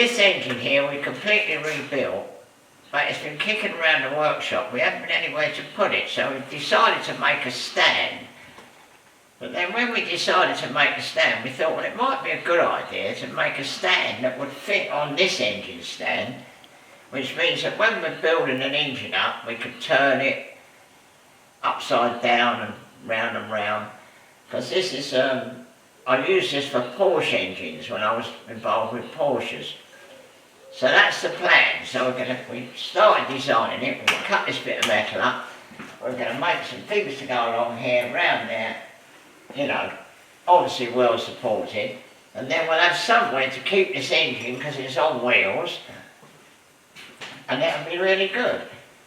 This engine here we completely rebuilt, but it's been kicking around the workshop. We haven't been anywhere to put it, so we decided to make a stand. But then when we decided to make a stand, we thought, well, it might be a good idea to make a stand that would fit on this engine stand, which means that when we're building an engine up, we could turn it upside down and round, because this is, I used this for Porsche engines when I was involved with Porsches. So that's the plan. So we started designing it, we're going to cut this bit of metal up, we're going to make some things to go along here, round there, you know, obviously well supported, and then we'll have somewhere to keep this engine because it's on wheels, and that'll be really good.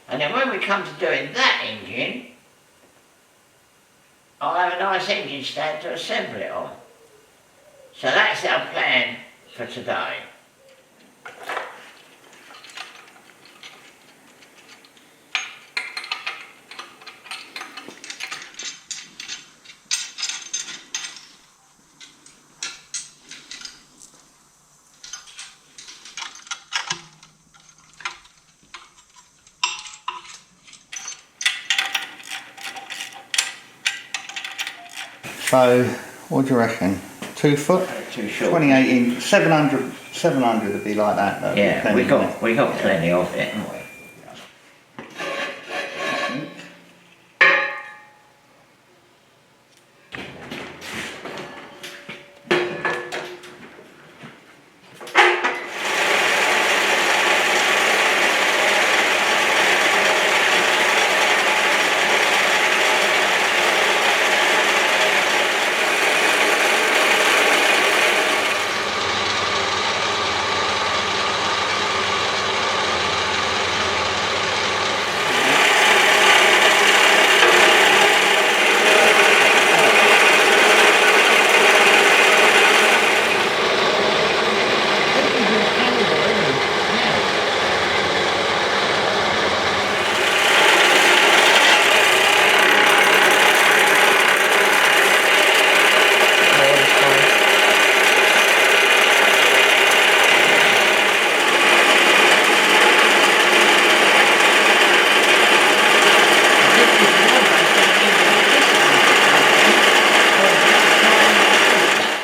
And then when we come to doing that engine, I'll have a nice engine stand to assemble it on. So that's our plan for today. So, what do you reckon? 2 foot? Too short. 28 inch, 700 would be like that though. Yeah, we got plenty of it, haven't we?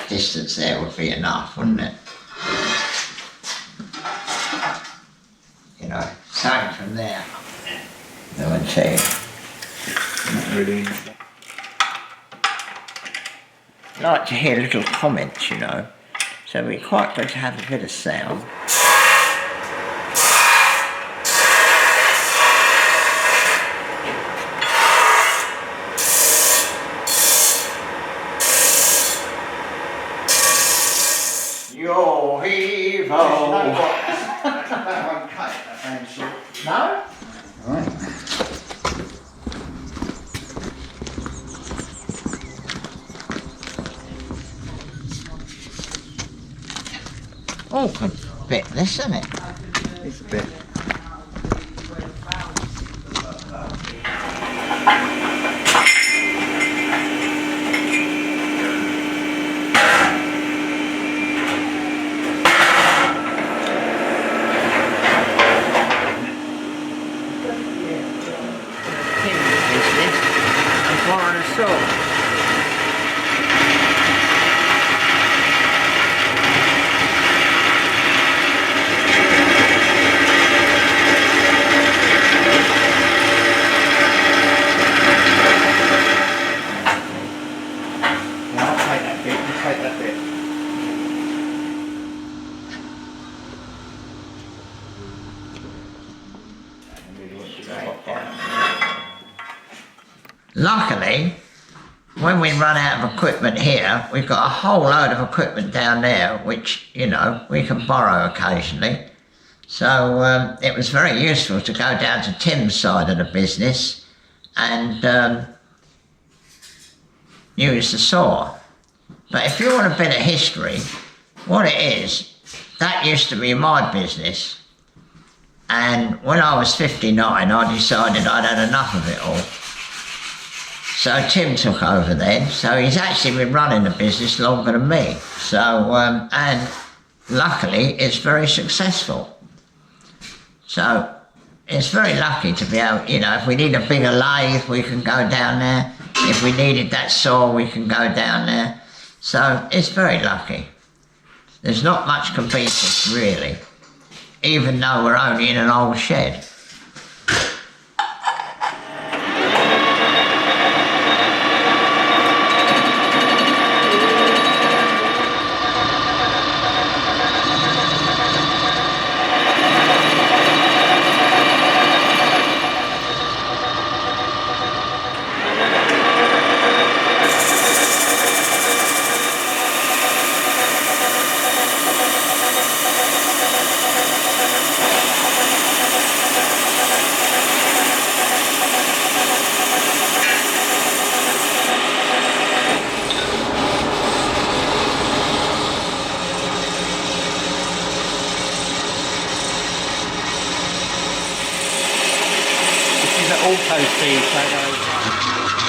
Distance there would be enough, wouldn't it? You know, same from there. No one say. Not really. I'd like to hear little comments, you know. So it'd be quite good to have a bit of sound. Your evil. That won't cut it, that pencil. No? Right. Oh, good bit this, isn't it? It's a bit. Luckily, when we run out of equipment here, we've got a whole load of equipment down there, which, you know, we can borrow occasionally. So it was very useful to go down to Tim's side of the business and use the saw. But if you want a bit of history, what it is, that used to be my business. And when I was 59, I decided I'd had enough of it all. So Tim took over then, so he's actually been running the business longer than me. So, and luckily it's very successful. So it's very lucky to be able, you know, if we need a bigger lathe, we can go down there. If we needed that saw, we can go down there. So it's very lucky. There's not much competing, really, even though we're only in an old shed. Auto feed, so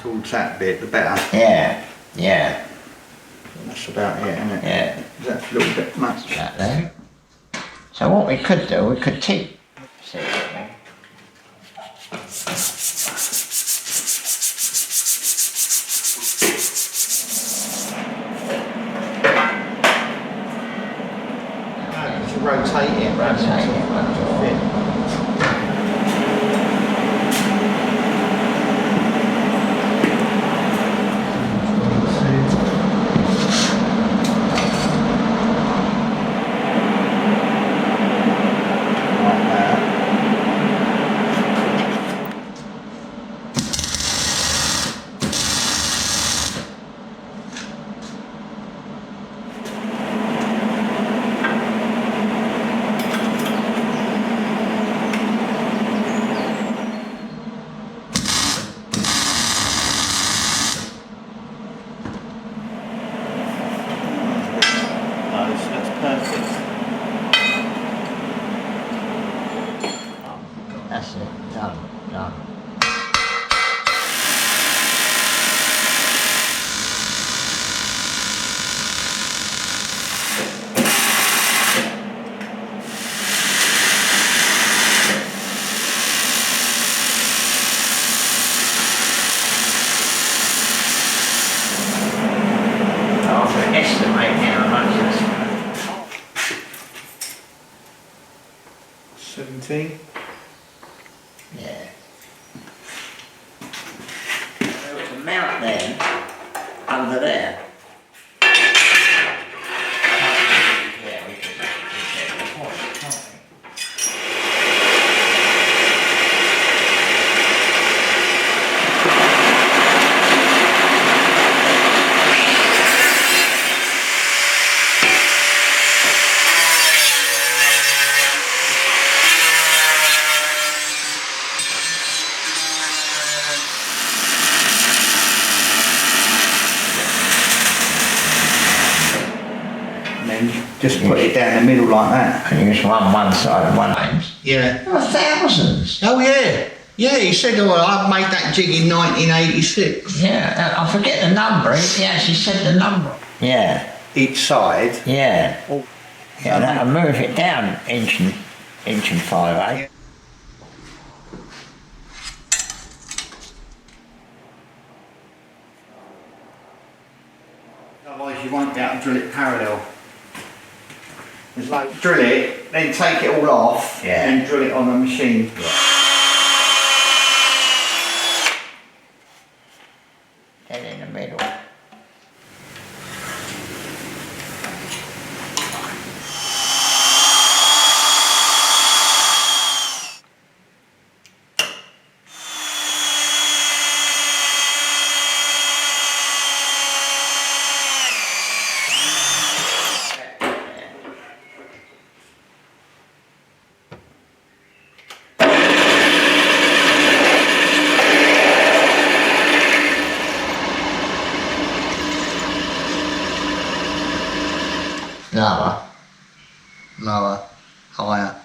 towards that bit, the better. Yeah, yeah, That's about it, isn't it? yeah. Is that a little bit much? That there. So what we could do, we could see. Rotate it. Rotate it. That's it, done. I'll estimate how much that's 17. yeah. There was a mount there, under there. Yeah, we can get the point, can't we? Just put it down the middle like that. And use one side and one times. Yeah. There were thousands. Oh yeah. Yeah, he said, oh, I made that jig in 1986. Yeah, I forget the number. He actually said the number. Yeah, Each side. yeah. Oh. Yeah, that'll move it down inch and 5/8. Otherwise you won't be able to drill it parallel. It's like drill it, then take it all off, Yeah. and drill it on a machine. Dead in the middle. Lower. Lower, higher.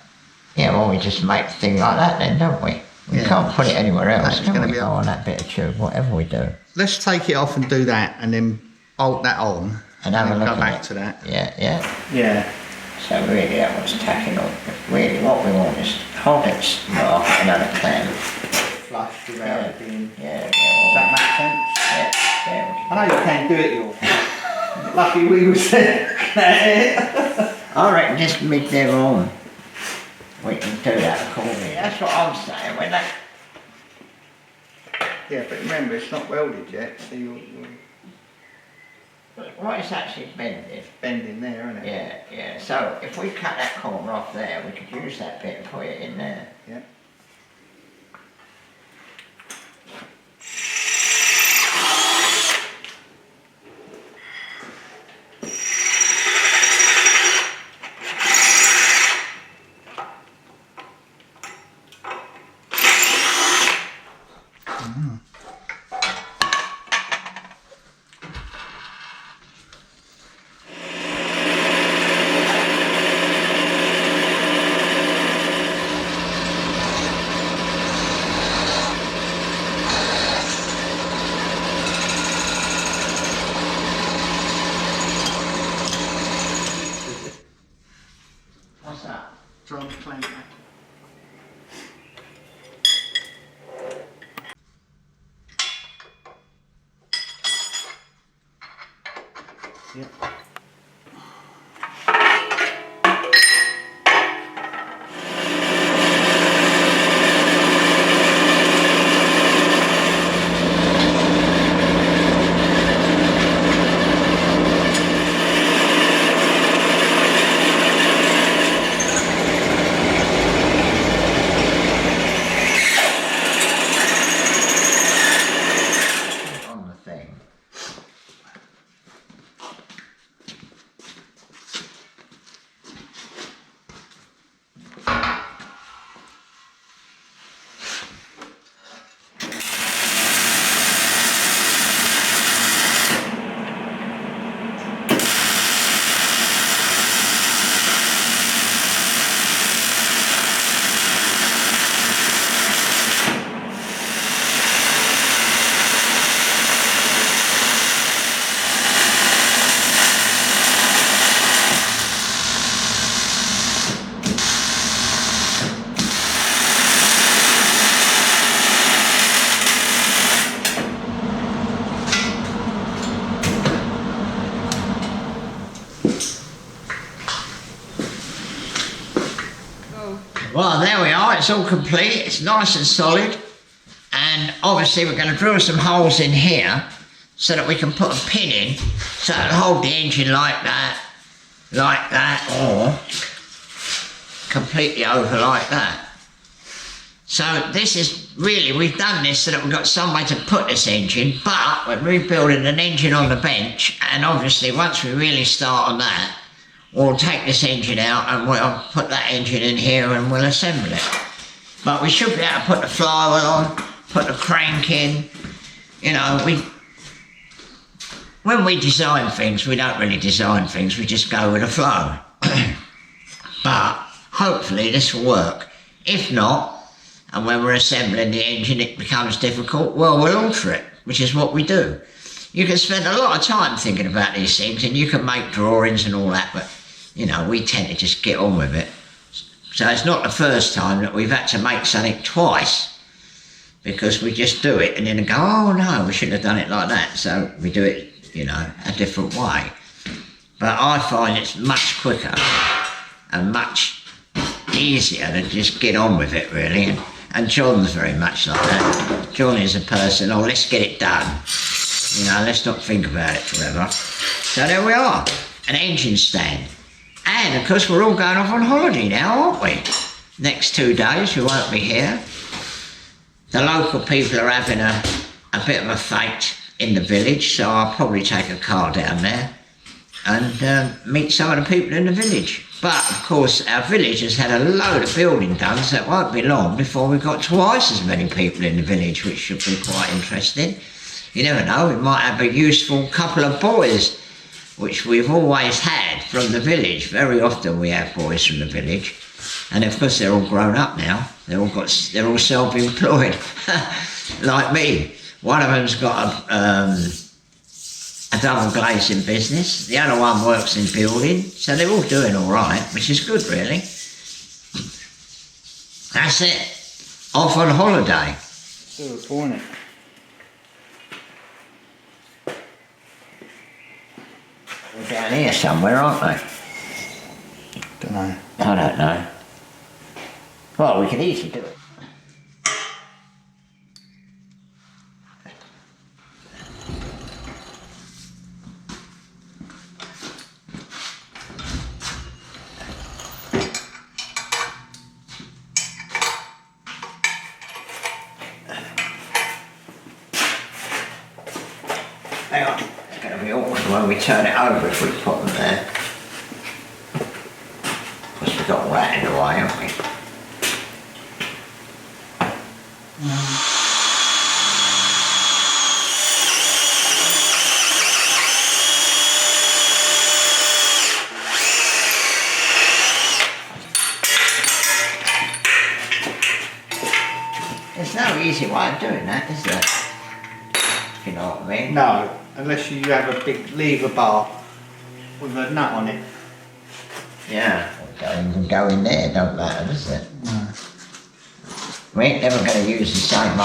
Yeah, well, we just make the thing like that then, don't we? We Yeah. can't put it anywhere else, That's can gonna we? be Go on that bit of tube, whatever we do. Let's take it off and do that, and then bolt that on, And have a then look go at back it. to that. Yeah, yeah. Yeah. So really that was tacking on. Really what we want is to hold it small, another clamp. Flush without it being. Yeah, Does yeah. that make sense? Yeah, yeah. I know you can do it, you're lucky we was there. I reckon just mid there on. We can do that accordingly. That's what I'm saying. When that Yeah, but remember, it's not welded yet, so you're what it's actually bending. bending there, isn't it? Yeah, yeah. So if we cut that corner off there, we could use that bit and put it in there. Yeah. What's that? Try and clamp that. Yep. On the thing. Well, there we are, it's all complete, it's nice and solid, and obviously we're going to drill some holes in here so that we can put a pin in so it'll hold the engine like that, or completely over like that. So this is really, we've done this so that we've got somewhere to put this engine, but we're rebuilding an engine on the bench, and obviously once we really start on that, we'll take this engine out and we'll put that engine in here and we'll assemble it. But we should be able to put the flywheel on, put the crank in. You know, when we design things, we don't really design things, we just go with the flow. But hopefully this will work. If not, and when we're assembling the engine it becomes difficult, well, we'll alter it, which is what we do. You can spend a lot of time thinking about these things and you can make drawings and all that, but you know, we tend to just get on with it. So it's not the first time that we've had to make something twice, because we just do it and then go, oh no, we shouldn't have done it like that. So we do it, you know, a different way. But I find it's much quicker and much easier to just get on with it, really. And John's very much like that. John is a person, oh, let's get it done. You know, let's not think about it forever. So there we are, an engine stand. And of course we're all going off on holiday now, aren't we? Next 2 days we won't be here. The local people are having a bit of a fete in the village, so I'll probably take a car down there and meet some of the people in the village. But of course our village has had a load of building done, so it won't be long before we've got twice as many people in the village, which should be quite interesting. You never know, we might have a useful couple of boys which we've always had from the village. Very often we have boys from the village, and of course they're all grown up now. They're all self-employed, like me. One of them's got a double glazing business. The other one works in building, so they're all doing all right, which is good, really. That's it. Off on holiday. Still recording it. They're down here somewhere, aren't they? Don't know. I don't know. Well, we can easily do it. Hang on, it's going to be awkward when we turn it over if we put them there. Because we've got all that in the way, haven't we? There's no easy way of doing that, is there? If you know what I mean? No, unless you have a big lever bar with a nut on it. Yeah. You can go in there, don't matter, does it? No. We ain't never going to use the same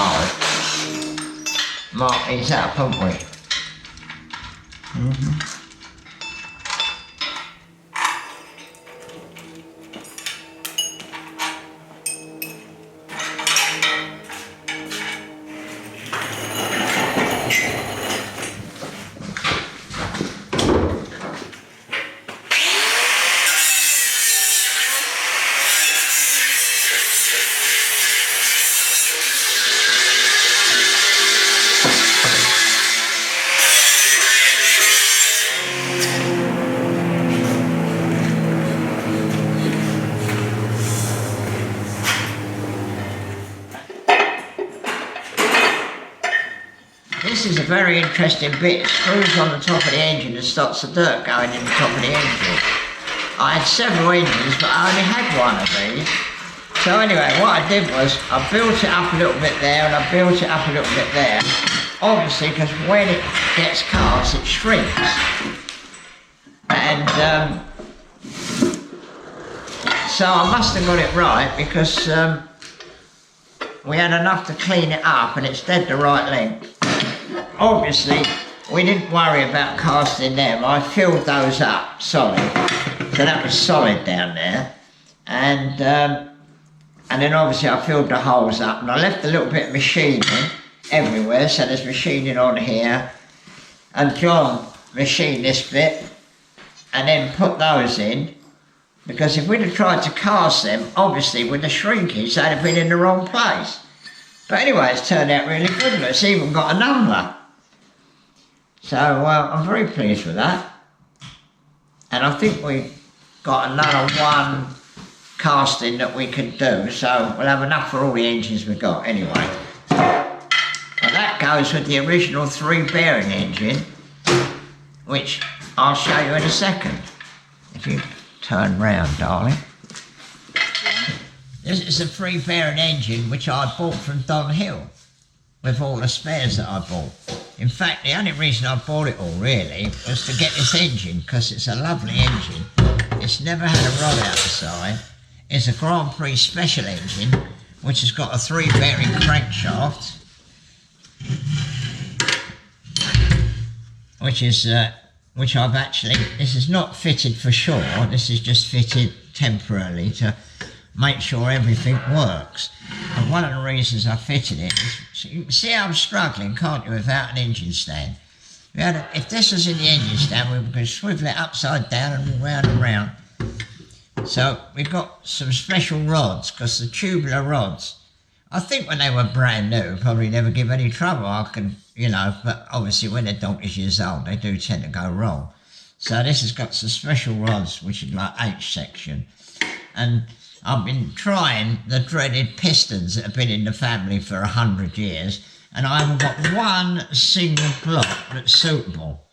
Mark, he's up, haven't we? This is a very interesting bit. It screws on the top of the engine and stops the dirt going in the top of the engine. I had several engines, but I only had one of these. So anyway, what I did was, I built it up a little bit there, and I built it up a little bit there. Obviously, because when it gets cast, it shrinks. And so I must have got it right, because we had enough to clean it up, and it's dead the right length. Obviously, we didn't worry about casting them. I filled those up solid, so that was solid down there. And then obviously I filled the holes up, and I left a little bit of machining everywhere. So there's machining on here, and John machined this bit, and then put those in. Because if we'd have tried to cast them, obviously with the shrinkage, they'd have been in the wrong place. But anyway, it's turned out really good, and it's even got a number. So I'm very pleased with that. And I think we got another one casting that we could do, so we'll have enough for all the engines we've got anyway. And that goes with the original 3-bearing engine, which I'll show you in a second. If you turn round, darling. This is a 3-bearing engine which I bought from Don Hill with all the spares that I bought. In fact, the only reason I bought it all really was to get this engine, because it's a lovely engine. It's never had a rod out the side. It's a Groundprix special engine which has got a 3-bearing crankshaft, which I've actually, this is not fitted for sure, this is just fitted temporarily to make sure everything works. And one of the reasons I fitted it is, so you can see how I'm struggling, can't you, without an engine stand. If this was in the engine stand, we could swivel it upside down and round and round. So we've got some special rods, because the tubular rods, I think when they were brand new, probably never give any trouble. I can, but obviously when they're donkey's years old, they do tend to go wrong. So this has got some special rods, which is like H-section. And I've been trying the dreaded pistons that have been in the family for 100 years, and I haven't got one single block that's suitable.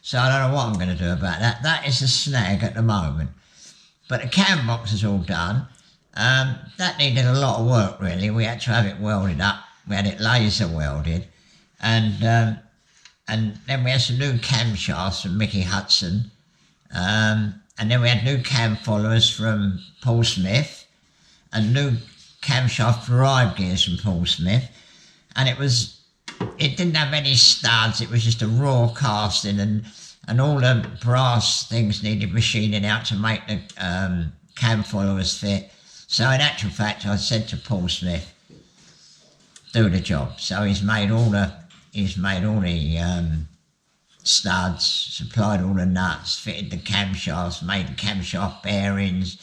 So I don't know what I'm going to do about that. That is a snag at the moment. But the cam box is all done. That needed a lot of work really. We had to have it welded up. We had it laser welded. And then we had some new cam shafts from Mickey Hudson. And then we had new cam followers from Paul Smith. And new camshaft drive gears from Paul Smith. And it didn't have any studs. It was just a raw casting, and all the brass things needed machining out to make the cam followers fit. So in actual fact, I said to Paul Smith, do the job. So he's made all the studs, supplied all the nuts, fitted the camshafts, made the camshaft bearings.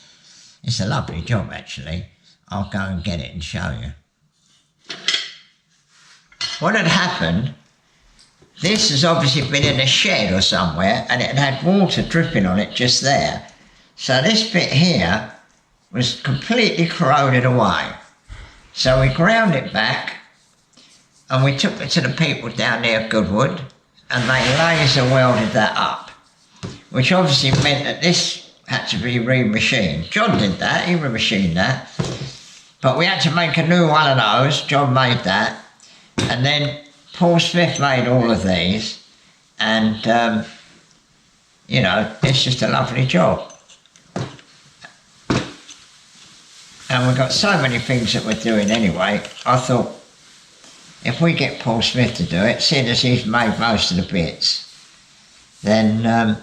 It's a lovely job actually. I'll go and get it and show you. What had happened, this has obviously been in a shed or somewhere, and it had water dripping on it just there. So this bit here was completely corroded away. So we ground it back, and we took it to the people down there at Goodwood, and they laser welded that up, which obviously meant that this had to be remachined. John did that, he remachined that, but we had to make a new one of those. John made that, and then Paul Smith made all of these, and you know, it's just a lovely job. And we've got so many things that we're doing anyway. I thought, if we get Paul Smith to do it, seeing as he's made most of the bits, then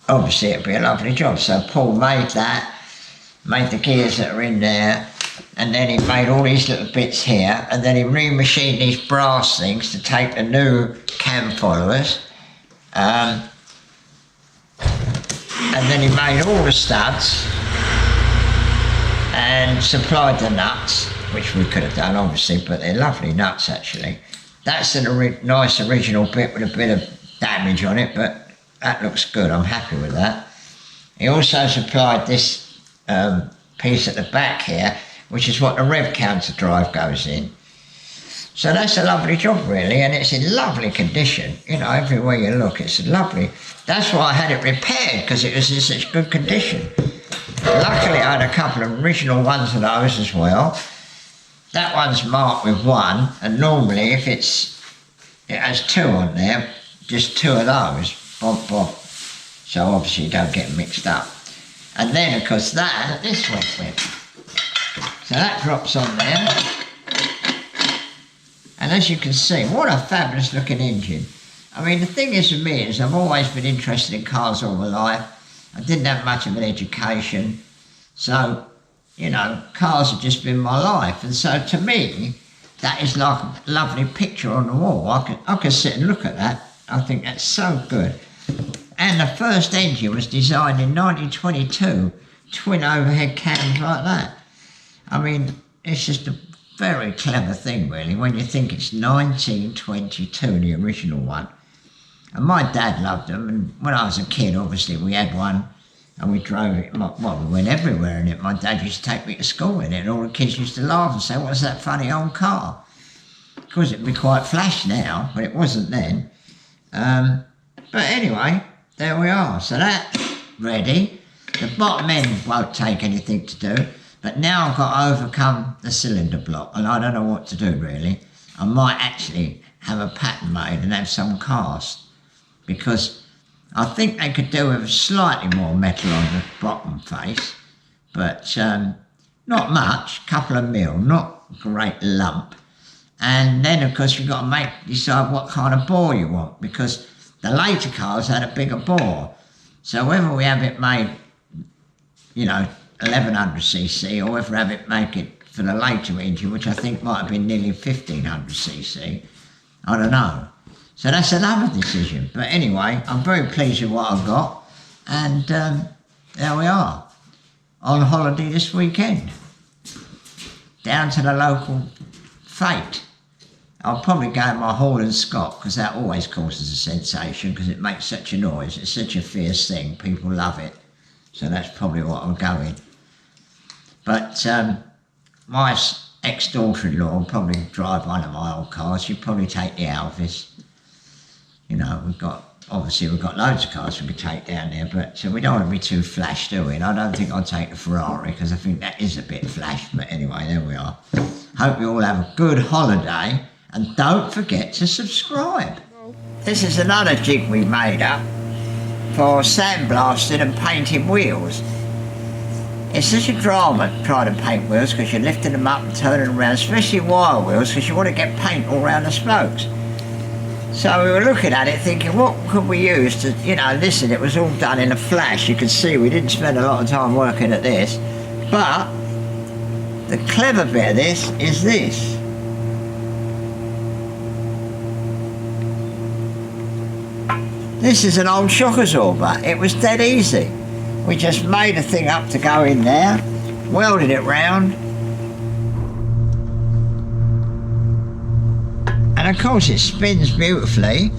obviously it'd be a lovely job. So Paul made that, made the gears that are in there, and then he made all these little bits here, and then he remachined these brass things to take the new cam followers, and then he made all the studs and supplied the nuts, which we could have done obviously, but they're lovely nuts actually. That's a nice original bit with a bit of damage on it, but that looks good, I'm happy with that. He also supplied this piece at the back here, which is what the rev counter drive goes in. So that's a lovely job really, and it's in lovely condition. You know, everywhere you look, it's lovely. That's why I had it repaired, because it was in such good condition. Luckily I had a couple of original ones of those as well. That one's marked with 1, and normally if it has 2 on there, just 2 of those, bob bob. So obviously you don't get mixed up. And then of course this went with. So that drops on there. And as you can see, what a fabulous looking engine. I mean, the thing is with me is I've always been interested in cars all my life. I didn't have much of an education. So, you know, cars have just been my life. And so to me, that is like a lovely picture on the wall. I could sit and look at that. I think that's so good. And the first engine was designed in 1922, twin overhead cams like that. I mean, it's just a very clever thing really, when you think it's 1922, the original one. And my dad loved them, and when I was a kid, obviously, we had one, and we drove it, well, we went everywhere in it. My dad used to take me to school in it, and all the kids used to laugh and say, what's that funny old car? Of course, it'd be quite flash now, but it wasn't then. But anyway, there we are. So that's ready. The bottom end won't take anything to do, but now I've got to overcome the cylinder block, and I don't know what to do really. I might actually have a pattern made and have some cast, because I think they could do with slightly more metal on the bottom face, but not much, couple of mil, not a great lump. And then of course you've got to decide what kind of bore you want, because the later cars had a bigger bore. So whether we have it made, you know, 1100cc, or whether have it make it for the later engine, which I think might have been nearly 1500cc, I don't know. So that's another decision. But anyway, I'm very pleased with what I've got, and there we are, on holiday this weekend, down to the local fete. I'll probably go in my Hall and Scott, because that always causes a sensation, because it makes such a noise. It's such a fierce thing, people love it. So that's probably what I'll go in. But my ex-daughter-in-law will probably drive one of my old cars. She'll probably take the Alvis. You know, we've got obviously we've got loads of cars we could take down there, but we don't want to be too flash, do we? And I don't think I'll take the Ferrari because I think that is a bit flash. But anyway, there we are. Hope you all have a good holiday and don't forget to subscribe. This is another jig we made up for sandblasting and painting wheels. It's such a drama trying to paint wheels because you're lifting them up and turning them around, especially wire wheels, because you want to get paint all around the spokes. So we were looking at it thinking, what could we use to, listen, it was all done in a flash. You could see we didn't spend a lot of time working at this. But the clever bit of this is this. This is an old shock absorber. It was dead easy. We just made a thing up to go in there, welded it round, and of course it spins beautifully.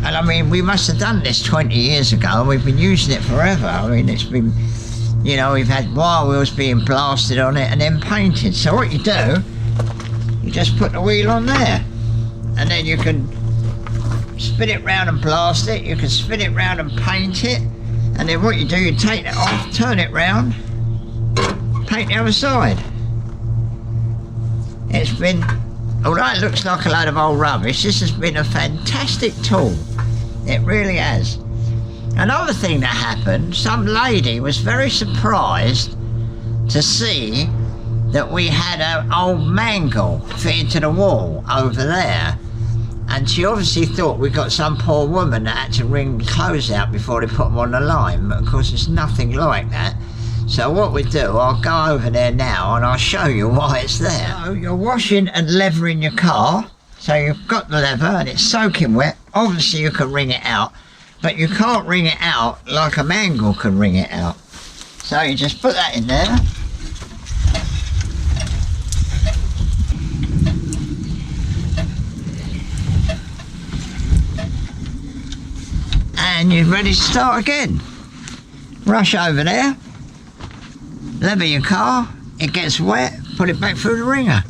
And I mean, we must have done this 20 years ago and we've been using it forever. I mean, it's been, we've had wire wheels being blasted on it and then painted. So what you do, you just put the wheel on there and then you can spin it round and blast it, you can spin it round and paint it, and then what you do, you take it off, turn it round, paint the other side. It's been, although it looks like a load of old rubbish, this has been a fantastic tool. It really has. Another thing that happened, some lady was very surprised to see that we had an old mangle fitted to the wall over there. And she obviously thought we got some poor woman that had to wring clothes out before they put them on the line. But of course it's nothing like that. So what we do, I'll go over there now and I'll show you why it's there. So you're washing and leathering your car. So you've got the leather and it's soaking wet. Obviously you can wring it out, but you can't wring it out like a mangle can wring it out. So you just put that in there. And you're ready to start again. Rush over there, lever your car, it gets wet, put it back through the wringer.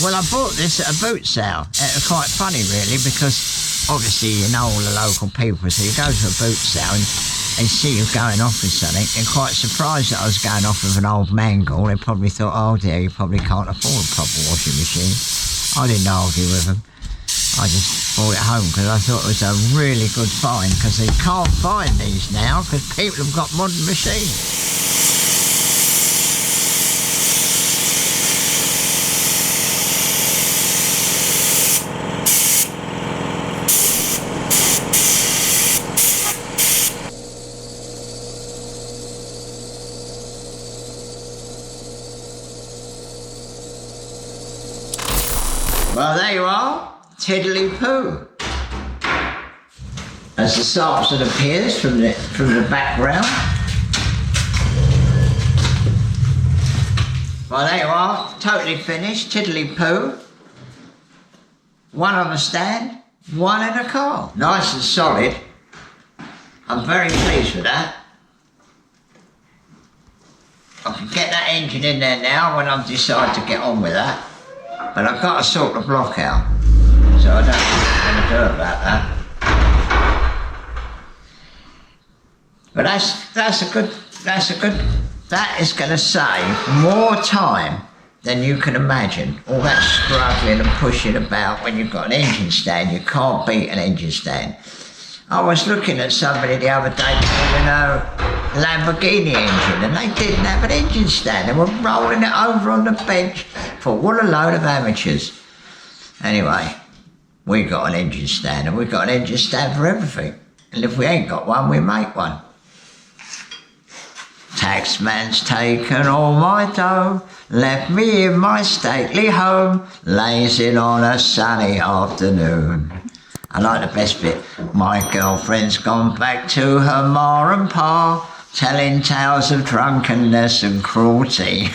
Well, I bought this at a boot sale. It was quite funny really, because obviously you know all the local people, so you go to a boot sale and they see you going off with something. They're quite surprised that I was going off with an old mangle. They probably thought, oh dear, you probably can't afford a proper washing machine. I didn't argue with them. I just brought it home because I thought it was a really good find, because they can't find these now because people have got modern machines. Well, there you are. Tiddly-poo. As the Salmson appears from the background. Well, there you are, totally finished, tiddly-poo. One on the stand, one in the car. Nice and solid. I'm very pleased with that. I can get that engine in there now when I've decided to get on with that. But I've got to sort the block out. So I don't know what I'm going to do about that. But that is going to save more time than you can imagine. All that struggling and pushing about when you've got an engine stand. You can't beat an engine stand. I was looking at somebody the other day with a Lamborghini engine, and they didn't have an engine stand. They were rolling it over on the bench. For what a load of amateurs. Anyway, we got an engine stand, and we got an engine stand for everything. And if we ain't got one, we make one. Taxman's taken all my dough, left me in my stately home, lazing on a sunny afternoon. I like the best bit. My girlfriend's gone back to her ma and pa, telling tales of drunkenness and cruelty.